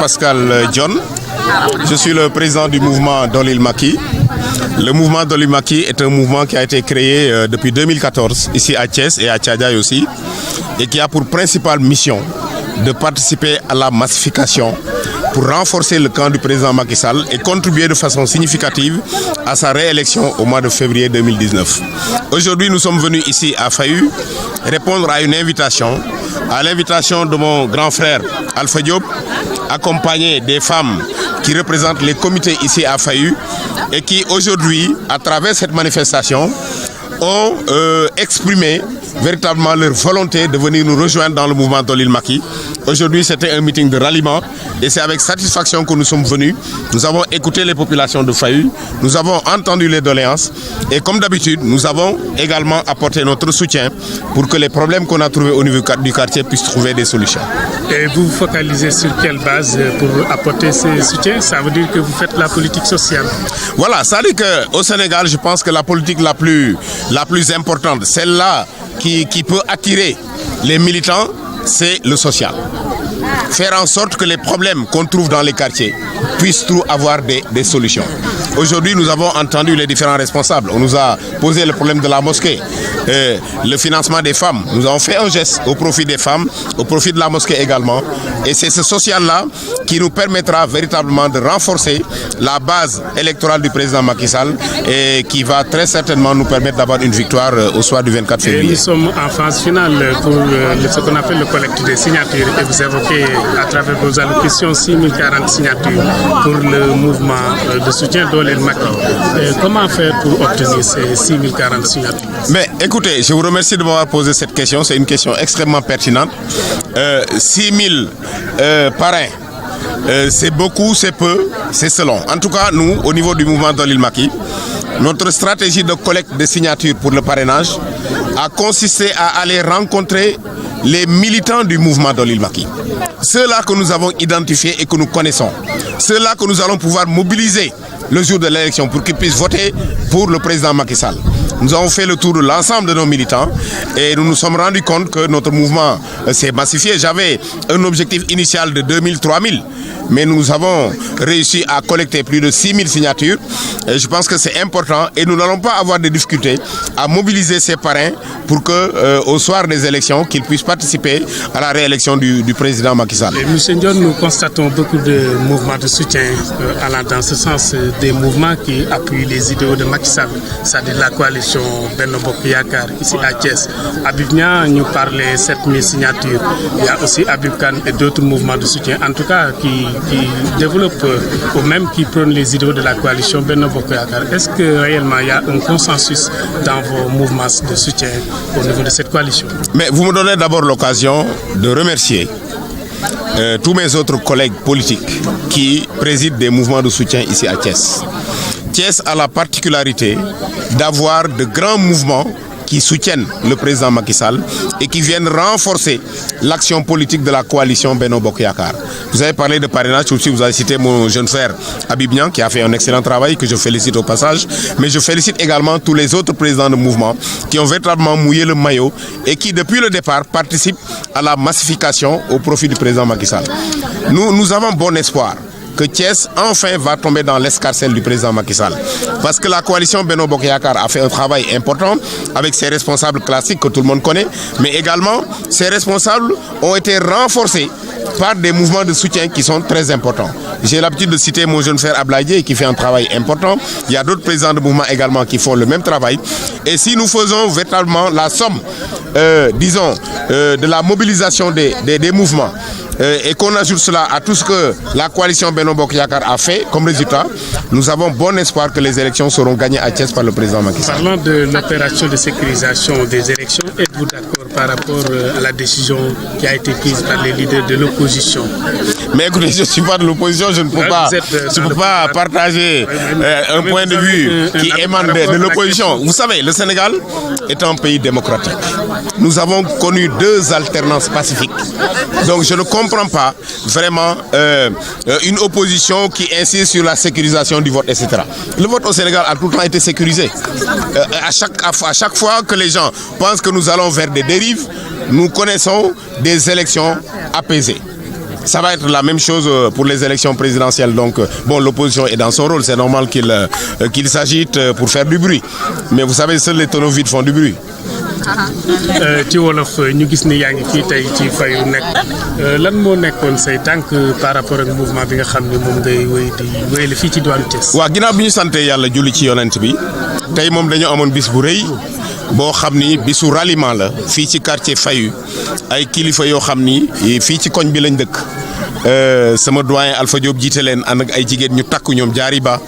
Pascal John. Je suis le président du mouvement Dolil Macky. Le mouvement Dolil Macky est un mouvement qui a été créé depuis 2014 ici à Thiès et à Thiadiaye aussi et qui a pour principale mission de participer à la massification pour renforcer le camp du président Macky Sall et contribuer de façon significative à sa réélection au mois de février 2019. Aujourd'hui, nous sommes venus ici à Fayu répondre à une invitation, à l'invitation de mon grand frère Alpha Diop, accompagné des femmes qui représentent les comités ici à Fayu et qui aujourd'hui, à travers cette manifestation, ont exprimé véritablement leur volonté de venir nous rejoindre dans le mouvement Dolil Macky. Aujourd'hui, c'était un meeting de ralliement et c'est avec satisfaction que nous sommes venus. Nous avons écouté les populations de Fayu, nous avons entendu les doléances et comme d'habitude, nous avons également apporté notre soutien pour que les problèmes qu'on a trouvés au niveau du quartier puissent trouver des solutions. Et vous vous focalisez sur quelle base pour apporter ce soutien? Ça veut dire que vous faites la politique sociale? Voilà, ça veut dire qu'au Sénégal, je pense que la politique la plus importante, celle-là qui peut attirer les militants, c'est le social. Faire en sorte que les problèmes qu'on trouve dans les quartiers puissent avoir des solutions. Aujourd'hui, nous avons entendu les différents responsables. On nous a posé le problème de la mosquée, le financement des femmes. Nous avons fait un geste au profit des femmes, au profit de la mosquée également. Et c'est ce social-là qui nous permettra véritablement de renforcer la base électorale du président Macky Sall et qui va très certainement nous permettre d'avoir une victoire au soir du 24 février. Et nous sommes en phase finale pour ce qu'on appelle le collecte des signatures. Et vous évoquez à travers vos allocutions 6040 signatures pour le mouvement de soutien Dolil Macky. Comment faire pour obtenir ces 6040 signatures? Mais écoutez, je vous remercie de m'avoir posé cette question. C'est une question extrêmement pertinente. 6000 parrains, c'est beaucoup, c'est peu, c'est selon. En tout cas, nous, au niveau du mouvement Dolil Macky, notre stratégie de collecte de signatures pour le parrainage a consisté à aller rencontrer les militants du mouvement Dolil Macky. Ceux-là que nous avons identifiés et que nous connaissons. Ceux-là que nous allons pouvoir mobiliser le jour de l'élection pour qu'ils puissent voter pour le président Macky Sall. Nous avons fait le tour de l'ensemble de nos militants et nous nous sommes rendus compte que notre mouvement s'est massifié. J'avais un objectif initial de 2000-3000, mais nous avons réussi à collecter plus de 6000 signatures. Et je pense que c'est important et nous n'allons pas avoir de difficultés à mobiliser ces parrains pour que, au soir des élections, qu'ils puissent participer à la réélection du président Macky Sall. Monsieur Ndione, nous constatons beaucoup de mouvements de soutien allant dans ce sens, des mouvements qui appuient les idéaux de Macky Sall, c'est-à-dire la coalition Benno Bokk Yakaar ici à Thiès. Habib Niang nous parlait 7000 signatures. Il y a aussi Habib Kane et d'autres mouvements de soutien, en tout cas qui développent ou même qui prônent les idéaux de la coalition Benno Bokk Yakaar. Est-ce que réellement il y a un consensus dans vos mouvements de soutien au niveau de cette coalition? Mais vous me donnez d'abord l'occasion de remercier tous mes autres collègues politiques qui président des mouvements de soutien ici à Thiès. Thiès a la particularité d'avoir de grands mouvements qui soutiennent le président Macky Sall et qui viennent renforcer l'action politique de la coalition Benno Bokk Yakaar. Vous avez parlé de parrainage, aussi vous avez cité mon jeune frère Habib Niang qui a fait un excellent travail, que je félicite au passage, mais je félicite également tous les autres présidents de mouvement qui ont véritablement mouillé le maillot et qui depuis le départ participent à la massification au profit du président Macky Sall. Nous avons bon espoir que Thiès enfin va tomber dans l'escarcelle du président Macky Sall. Parce que la coalition Benno Bokk Yakaar a fait un travail important avec ses responsables classiques que tout le monde connaît, mais également ces responsables ont été renforcés par des mouvements de soutien qui sont très importants. J'ai l'habitude de citer mon jeune frère Ablaye Dièye qui fait un travail important. Il y a d'autres présidents de mouvement également qui font le même travail. Et si nous faisons véritablement la somme, de la mobilisation des mouvements, et qu'on ajoute cela à tout ce que la coalition Benno Bokk Yakaar a fait comme résultat, nous avons bon espoir que les élections seront gagnées à Thiès par le président Macky Sall. Parlant de l'opération de sécurisation des élections, êtes-vous d'accord par rapport à la décision qui a été prise par les leaders de l'opposition? Mais écoutez, je ne suis pas de l'opposition, je ne peux pas partager un point de vue qui émane de l'opposition. Vous savez, le Sénégal est un pays démocratique. Nous avons connu 2 alternances pacifiques. Donc je ne comprends pas vraiment une opposition qui insiste sur la sécurisation du vote, etc. Le vote au Sénégal a tout le temps été sécurisé. À chaque fois que les gens pensent que nous allons vers des dérives, nous connaissons des élections apaisées. Ça va être la même chose pour les élections présidentielles. Donc, bon, l'opposition est dans son rôle. C'est normal qu'il s'agite pour faire du bruit. Mais vous savez, seuls les tonneaux vides font du bruit. ci wolof ñu gis ni yaa ngi fii tey ci fayu nekk lan moo nekkoon say tànk par rapport ak mouvement bi nga xam ne moom ngay wéyale fii ci diwaanu Thiès. waaw ginnaaw bi ñu sante yàlla julli ci yonent bi tey moom dañoo amoon bis bu rëy boo xam ni bisu ralliement la fii ci quartier Fayu ay kilifa yoo xam ni fii ci koñ bi lañ dëkk sama doyen Alpha Diop jiite leen ànd ak ay jigéen ñu takku ñoom Jaari Ba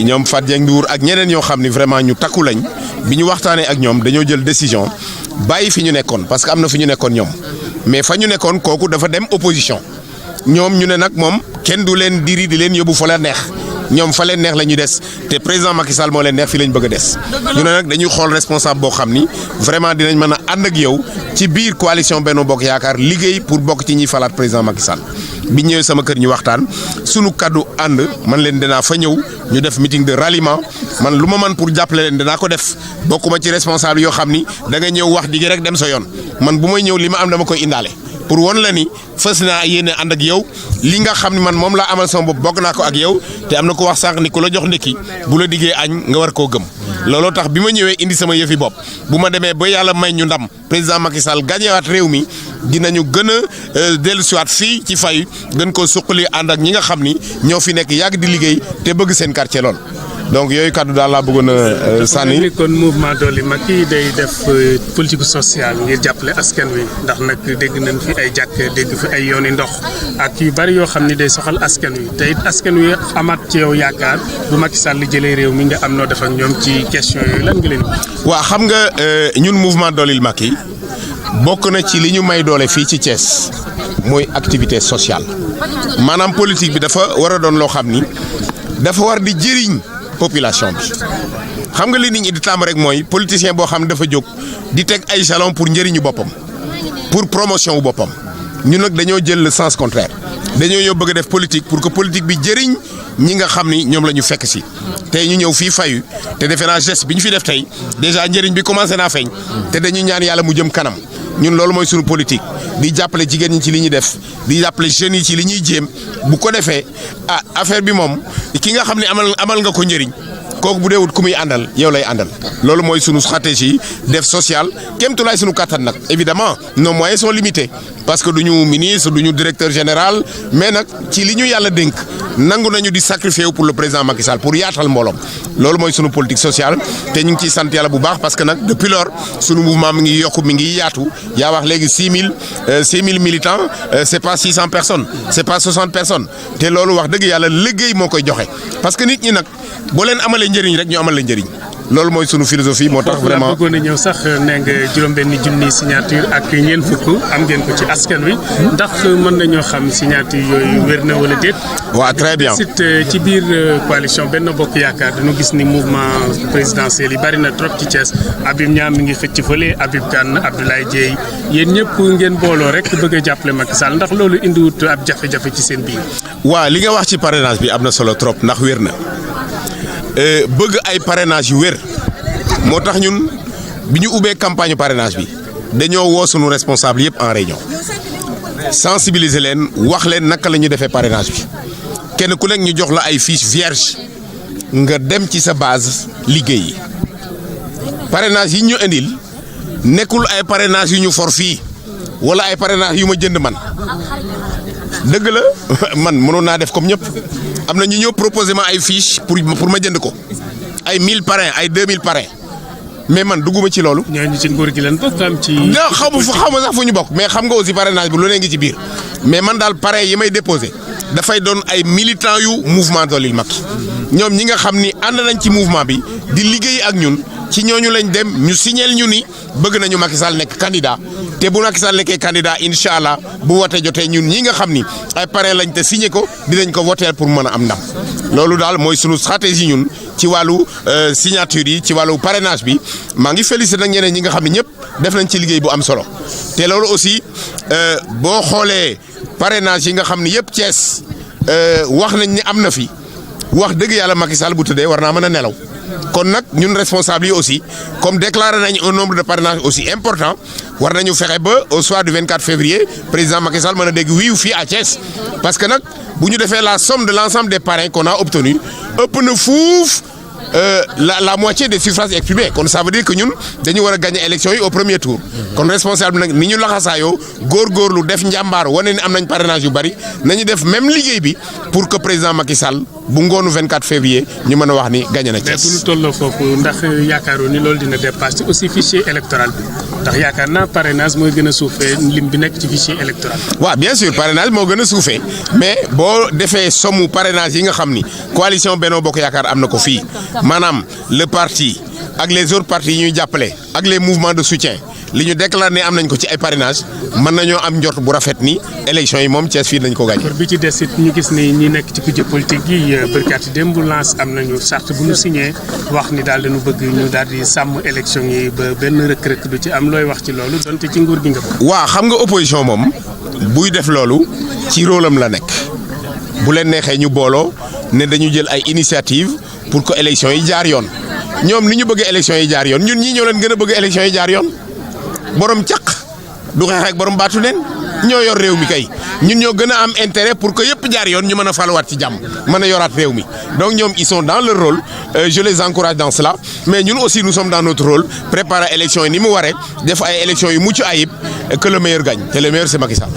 ñoom Fat Dieng Ndour ak ñeneen ñoo xam ni vraiment ñu takku lañ bi ñu waxtaanee ak ñoom dañoo jël décision bàyyi fi ñu nekkoon parce que am na fi ñu nekkoon ñoom mais fa ñu nekkoon kooku dafa dem opposition ñoom ñu ne nag moom kenn du leen diri di leen yóbbu fa la neex ñoom fa leen neex la ñuy des te président Macky Sall moo leen neex fi lañ bëgg a des ñu ne nag dañuy xool responsable boo xam ni vraiment dinañ mën a ànd ak yow ci biir coalition Benno Bokk Yaakaar liggéey pour bokk ci ñiy falaat président Macky Sall bi ñëwee sama kër ñu waxtaan sunu kaddu ànd man leen dinaa fa ñëw ñu def meeting de ralliement man lu ma mën pour jàppale leen dinaa ko def bokkuma ci responsable yoo xam ni da nga ñëw wax digi rek dem sa yoon man bu may ñëw li ma am dama koy indaale pour won la ni fës naa yéene ànd ak yow li nga xam ni man moom laa amal sama bopp bokk naa ko ak yow te am na ko wax sànq ni ku la jox ndekki bu la diggee añ nga war koo gëm looloo tax bi ma ñëwee indi sama yëfi bopp bu ma demee ba yàlla may ñu ndam président Macky Sall gagnéwaat réew mi dinañu gën a dellusiwaat fii ci Fayu gën koo suqali ànd ak ñi nga xam ni ñoo fi nekk yàgg di liggéey te bëgg seen quartier lool. donc yooyu kaddu daal laa bëggoon a sànni. kon mouvement Dolli Macky day def politique sociale ngir jàppale askan wi ndax nag dégg nañ fi ay jàkk dégg fi ay yooni ndox ak yu bari yoo xam ni day soxal askan wi te it askan wi amaat ci yow yaakaar bu Macky Sall jëlee réew mi nga am noo def ak ñoom ci question yooyu lan nga leen. waaw xam nga ñun mouvement Dolli Macky bokk na ci li ñu may doole fii ci Thiès mooy activité sociale maanaam politique bi dafa war a doon loo xam ni dafa war di jëriñ. population bi xam nga li nit ñi di tàmm rek mooy politicien boo xam ne dafa jóg di teg ay jalons pour njëriñu boppam pour promotion wu boppam ñun nag dañoo jël le sens contraire dañoo ñëw bëgg a def politique pour que politique bi jëriñ ñi nga xam ni ñoom la ñu fekk si tey ñu ñëw fii Fayu te defe naa geste bi ñu fi def tey déjà njëriñ bi commencé naa feeñ te dañuy ñaan yàlla mu jëm kanam ñun loolu mooy suñu politique di jàppale jigéen ñi ci li ñuy def di jàppale jeunes yi ci li ñuy jéem bu ko defee affaire bi moom ki nga xam ne amal nga ko njëriñ kooku bu dee wut ku muy àndal yow lay àndal loolu mooy sunu stratégie def social kéemtulaay sunu kattan nag évidemment nos moyens sont limités parce que du ñu ministre du ñu directeur général mais nag ci li ñu yàlla dénk nangu nañu di sacrifier wu pour le président Macky Sall pour yaatal mbooloom loolu mooy sunu politique sociale te ñu ngi ciy sant yàlla bu baax parce que nag depuis lors sunu mouvement mi ngi yokku mi ngi yaatu yaa wax léegi 6000 militants c'est pas 600 personnes c'est pas 60 personnes te loolu wax dëgg yàlla liggéey moo koy joxe parce que nit ñi nag boo leen amalee njëriñ rek ñu amal la njëriñ loolu mooy sunu philosophie moo tax vraiment bëggoon a ñëw sax nee nga juróom-benni junni signature ak ñeent fukk am ngeen ko ci askan wi ndax mën nañoo xam signature yooyu wér na wala déet. waaw très bien ci biir coalition Benno Bokk Yaakaar dañu gis ni mouvement présidentiel yi bari na trop ci Thiès Habib Niang mi ngi xëcc fële Habib Kane Abdoulaye Dieye yéen ñëpp ngeen booloo rek bëgg a jàppale Macky Sall ndax loolu indiwut ab jafe-jafe ci seen biir. waaw li nga wax ci parrainage bi am na solo trop ndax wér na. bëgg ay parrainage yu wér moo tax ñun bi ñu ubbee campagne parrainage bi dañoo woo sunu responsable yëpp en réunion sensibiliser leen wax leen naka la ñu defee parrainage bi kenn ku nekk ñu jox la ay fiche vierge nga dem ci sa base liggéey yi parrainage yi ñu indil nekkul ay parrainage yu ñu for fii wala ay parrainage yu ma jënd man dëgg la man mënoon naa def comme ñëpp am na ñu ñëw proposé ma ay fiche pour ma jënd ko ay 1000 parrains ay 2000 parrains mais man dugguma ci loolu. ñooñu ci nguur gi leen bokk am ci. xaw ma sax fu ñu bokk mais xam nga aussi parrainage bi lu ne ngi ci biir mais man daal parrain yi may déposé dafay doon ay militants yu mouvement Dolli Macky ñoom ñi nga xam ni ànd nañ ci mouvement bi di liggéey ak ñun ci ñooñu lañ dem ñu signeel ñu ni bëgg nañu Macky Sall nekk candidat te bu Macky Sall nekkee candidat incha allah bu wote jotee ñun ñi nga xam ni ay parrain lañ te signé ko dinañ ko voter pour mën a am ndam loolu daal mooy sunu stratégie ñun ci wàllu signature yi ci wàllu parrainage bi maa ngi félicité nag ñeneen ñi nga xam ne ñëpp def nañ ci liggéey bu am solo te loolu aussi boo xoolee parrainage yi nga xam ne yëpp Thiès wax nañ ni am na fi wax dëgg yàlla Macky Sall bu tëddee war naa mën a nelaw kon nag ñun responsable yi aussi comme déclaré nañ un nombre de parrainage aussi important war nañu fexe ba au soir du 24 février président Macky Sall mën a dégg wiiw fii à Thiès parce que nag bu ñu defee la somme de l'ensemble des parrains qu'on a obtenu ëpp na fuuf la moitié des suffrages exprimés kon ça veut dire que ñun dañu war a gagner élection yi au premier tour kon responsable nag ni ñu laxasaayoo góorgóorlu def njàmbaar wane ni am nañ parrainage yu bari nañu def même liggéey bi pour que président Macky Sall bu ngoonu 24 février ñu mën a wax ni gagné na Thiès. mais bu ñu tolloo foofu ndax yaakaaroon ni loolu dina dépasser aussi fichier électoral bi ndax yaakaar naa parrainage mooy gën a suufee lim bi nekk ci fichier électoral. waaw bien sûr parrainage moo gën a suufee mais boo defee somme parrainage yi nga xam ni coalition Benno Bokk Yaakaar am na ko fii maanaam le parti ak les autres partis yi ñuy jàppale ak les mouvements de soutien li ñu déclaré am nañ ko ci ay parrainage mën nañoo am njort bu rafet ni élection yi moom Thiès fii nañ ko gagné. bi ci des it ñu gis ni ñi nekk ci kujje politique yi bërkaati démb lance am nañu charte bu ñu signé wax ni daal dañu bëgg ñu daal di sàmm élection yi ba benn rëkk-rëkk du ci am looy wax ci loolu donte ci nguur gi nga ko. waaw xam nga opposition moom buy def loolu ci rôle am la nekk bu leen neexee ñu booloo ne dañu jël ay initiative pour que élection yi jaar yoon ñoom ni ñu bëgg élection yi jaar yoon ñun ñii ñoo leen gën a bëgg élection yi jaar yoon. borom caq du xeex ak borom baatu leen ñoo yor réew mi kay ñun ñoo gën a am intérêt pour que yëpp jaar yoon ñu mën a faluwaat ci jàmm mën a yoraat réew mi donc ñoom ils sont dans leur rôle je les encourage dans cela mais ñun aussi nous sommes dans notre rôle préparer élection yi ni mu waree def ay élection yu mucc ayib que le meilleur gagne te le meilleur c'est Macky Sall